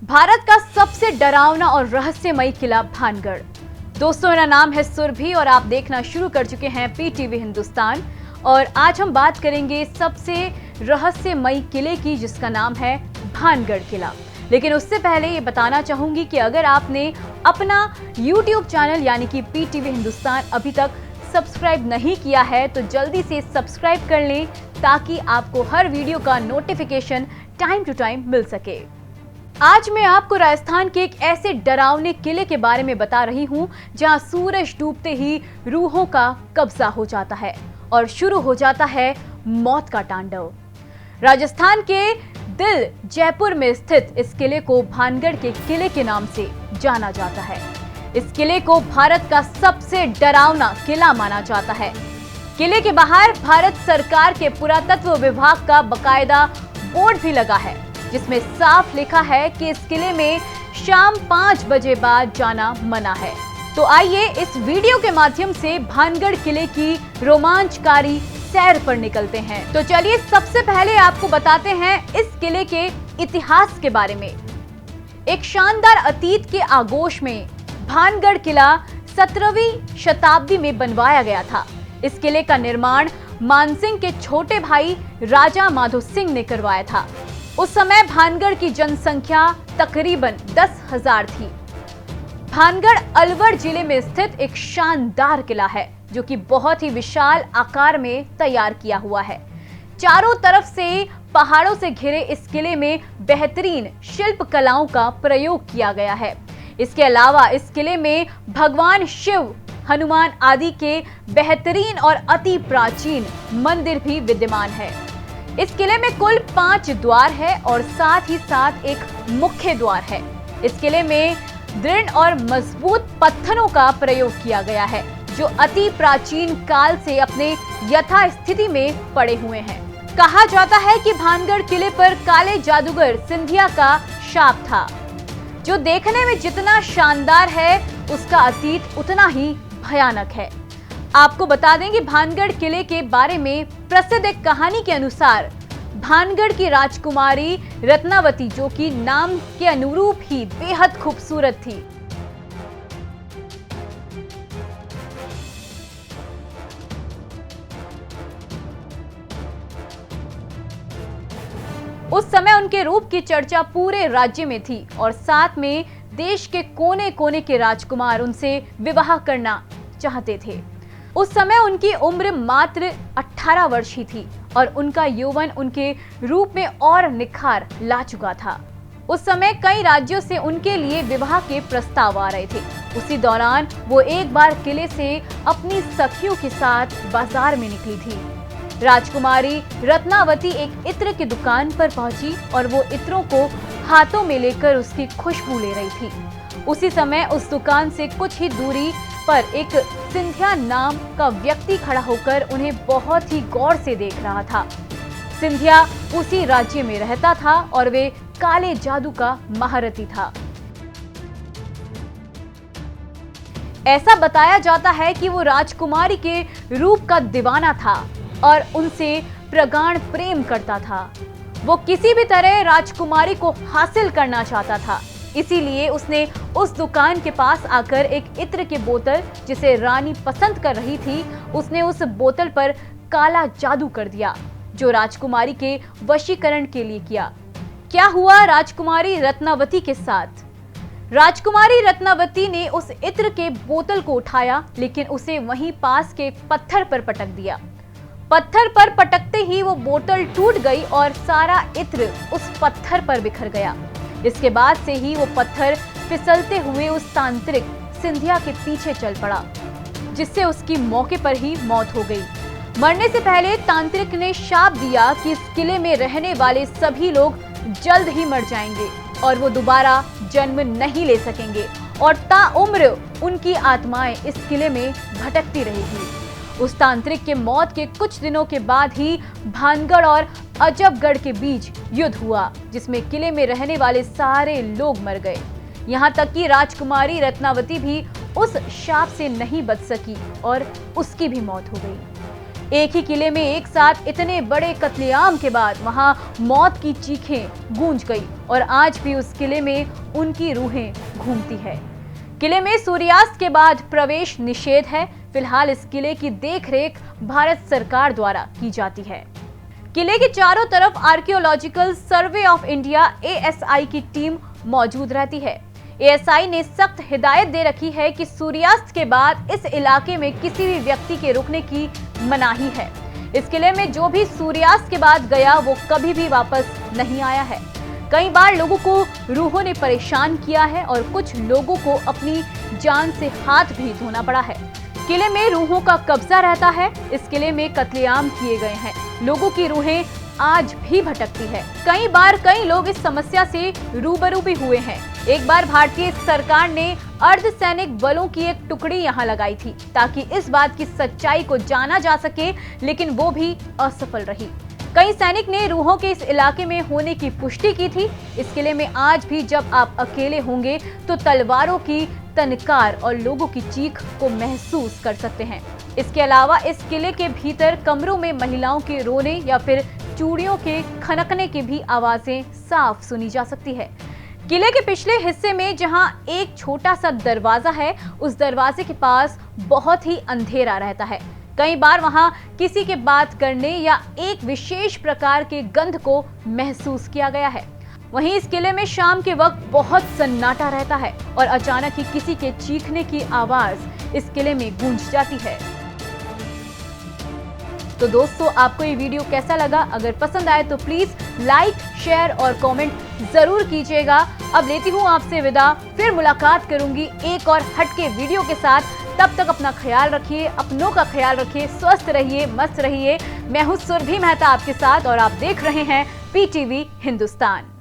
भारत का सबसे डरावना और रहस्यमयी किला भानगढ़। दोस्तों, मेरा नाम है सुरभि और आप देखना शुरू कर चुके हैं पीटीवी हिंदुस्तान। और आज हम बात करेंगे सबसे रहस्यमयी किले की, जिसका नाम है भानगढ़ किला। लेकिन उससे पहले ये बताना चाहूंगी कि अगर आपने अपना YouTube चैनल यानी कि पीटीवी हिंदुस्तान अभी तक सब्सक्राइब नहीं किया है तो जल्दी से सब्सक्राइब कर लें, ताकि आपको हर वीडियो का नोटिफिकेशन टाइम टू टाइम मिल सके। आज मैं आपको राजस्थान के एक ऐसे डरावने किले के बारे में बता रही हूं, जहां सूरज डूबते ही रूहों का कब्जा हो जाता है और शुरू हो जाता है मौत का तांडव। राजस्थान के दिल जयपुर में स्थित इस किले को भानगढ़ के किले के नाम से जाना जाता है। इस किले को भारत का सबसे डरावना किला माना जाता है। किले के बाहर भारत सरकार के पुरातत्व विभाग का बकायदा बोर्ड भी लगा है, जिसमें साफ लिखा है कि इस किले में शाम 5 बजे बाद जाना मना है। तो आइए इस वीडियो के माध्यम से भानगढ़ किले की रोमांचकारी सैर पर निकलते हैं। तो चलिए सबसे पहले आपको बताते हैं इस किले के इतिहास के बारे में। एक शानदार अतीत के आगोश में भानगढ़ किला 17वीं शताब्दी में बनवाया गया था। इस किले का निर्माण मानसिंह के छोटे भाई राजा माधो सिंह ने करवाया था। उस समय भानगढ़ की जनसंख्या तकरीबन 10,000 थी। भानगढ़ अलवर जिले में स्थित एक शानदार किला है, जो कि बहुत ही विशाल आकार में तैयार किया हुआ है। चारों तरफ से पहाड़ों से घिरे इस किले में बेहतरीन शिल्प कलाओं का प्रयोग किया गया है। इसके अलावा इस किले में भगवान शिव, हनुमान आदि के बेहतरीन और अति प्राचीन मंदिर भी विद्यमान है। इस किले में कुल 5 द्वार है और साथ ही साथ एक मुख्य द्वार है। इस किले में दृढ़ और मजबूत पत्थरों का प्रयोग किया गया है, जो अति प्राचीन काल से अपने यथास्थिति में पड़े हुए हैं। कहा जाता है कि भानगढ़ किले पर काले जादूगर सिंधिया का शाप था, जो देखने में जितना शानदार है उसका अतीत उतना ही भयानक है। आपको बता दें कि भानगढ़ किले के बारे में प्रसिद्ध एक कहानी के अनुसार भानगढ़ की राजकुमारी रत्नावती, जो कि नाम के अनुरूप ही बेहद खूबसूरत थी, उस समय उनके रूप की चर्चा पूरे राज्य में थी और साथ में देश के कोने कोने के राजकुमार उनसे विवाह करना चाहते थे। उस समय उनकी उम्र मात्र 18 वर्ष ही थी और उनका यौवन उनके रूप में और निखार ला चुका था। उस समय कई राज्यों से उनके लिए विवाह के प्रस्ताव आ रहे थे। उसी दौरान वो एक बार किले से अपनी सखियों के साथ बाजार में निकली थी। राजकुमारी रत्नावती एक इत्र की दुकान पर पहुंची और वो इत्रों को हाथों में लेकर उसकी खुशबू ले रही थी। उसी समय उस दुकान से कुछ ही दूरी पर एक सिंधिया नाम का व्यक्ति खड़ा होकर उन्हें बहुत ही गौर से देख रहा था। सिंधिया उसी राज्य में रहता था और वे काले जादू का महारथी था। ऐसा बताया जाता है कि वो राजकुमारी के रूप का दीवाना था और उनसे प्रगाढ़ प्रेम करता था। वो किसी भी तरह राजकुमारी को हासिल करना चाहता था, इसीलिए उसने उस दुकान के पास आकर एक इत्र की बोतल, जिसे रानी पसंद कर रही थी, उसने उस बोतल पर काला जादू कर दिया, जो राजकुमारी के वशीकरण के लिए किया। क्या हुआ राजकुमारी रत्नावती के साथ? राजकुमारी रत्नावती ने उस इत्र के बोतल को उठाया, लेकिन उसे वहीं पास के पत्थर पर पटक दिया। पत्थर पर पटकते ही वो बोतल टूट गई और सारा इत्र उस पत्थर पर बिखर गया। इसके बाद से ही वो पत्थर फिसलते हुए उस तांत्रिक सिंधिया के पीछे चल पड़ा, जिससे उसकी मौके पर ही मौत हो गई। मरने से पहले तांत्रिक ने शाप दिया कि इस किले में रहने वाले सभी लोग जल्द ही मर जाएंगे और वो दोबारा जन्म नहीं ले सकेंगे और ताउम्र उनकी आत्माएं इस किले में भटकती रहेगी। उस तांत्रिक के मौत के कुछ दिनों के बाद ही भानगढ़ और अजबगढ़ के बीच युद्ध हुआ, जिसमें किले में रहने वाले सारे लोग मर गए। यहाँ तक कि राजकुमारी रत्नावती भी उस शाप से नहीं बच सकी और उसकी भी मौत हो गई। एक ही किले में एक साथ इतने बड़े कत्लेआम के बाद वहां मौत की चीखें गूंज गई और आज भी उस किले में उनकी रूहें घूमती है। किले में सूर्यास्त के बाद प्रवेश निषेध है। फिलहाल इस किले की देखरेख भारत सरकार द्वारा की जाती है। किले के चारों तरफ archaeological survey of India ASI की टीम मौजूद रहती है। ASI ने सख्त हिदायत दे रखी है कि सूर्यास्त के बाद इस इलाके में किसी भी व्यक्ति के रुकने की मनाही है। इस किले में जो भी सूर्यास्त के बाद गया वो कभी भी वापस नहीं आया है। कई बार लोगों को रूहों ने परेशान किया है और कुछ लोगों को अपनी जान से हाथ भी धोना पड़ा है। किले में रूहों का कब्जा रहता है। इस किले में कत्लेआम किए गए हैं। लोगों की रूहें आज भी भटकती है। कई बार कई लोग इस समस्या से रूबरू भी हुए हैं। एक बार भारतीय सरकार ने अर्धसैनिक बलों की एक टुकड़ी यहां लगाई थी ताकि इस बात की सच्चाई को जाना जा सके, लेकिन वो भी असफल रही। कई सैनिक ने रूहों के इस इलाके में होने की पुष्टि की थी। इस किले में आज भी जब आप अकेले होंगे तो तलवारों की तनकार और लोगों की चीख को महसूस कर सकते हैं। इसके अलावा इस किले के भीतर कमरों में महिलाओं के रोने या फिर चूड़ियों के खनकने की भी आवाजें साफ सुनी जा सकती है। किले के पिछले हिस्से में जहां एक छोटा सा दरवाजा है, उस दरवाजे के पास बहुत ही अंधेरा रहता है। कई बार वहां किसी के बात करने या एक विशेष प्रकार के गंध को महसूस किया गया है। वहीं इस किले में शाम के वक्त बहुत सन्नाटा रहता है और अचानक ही किसी के चीखने की आवाज इस किले में गूंज जाती है। तो दोस्तों, आपको ये वीडियो कैसा लगा? अगर पसंद आए तो प्लीज लाइक, शेयर और कमेंट जरूर कीजिएगा। अब लेती हूँ आपसे विदा, फिर मुलाकात करूंगी एक और हटके वीडियो के साथ। तब तक अपना ख्याल रखिए, अपनों का ख्याल रखिए, स्वस्थ रहिए, मस्त रहिए। मैं हूँ सुरभि मेहता आपके साथ और आप देख रहे हैं PTV हिंदुस्तान।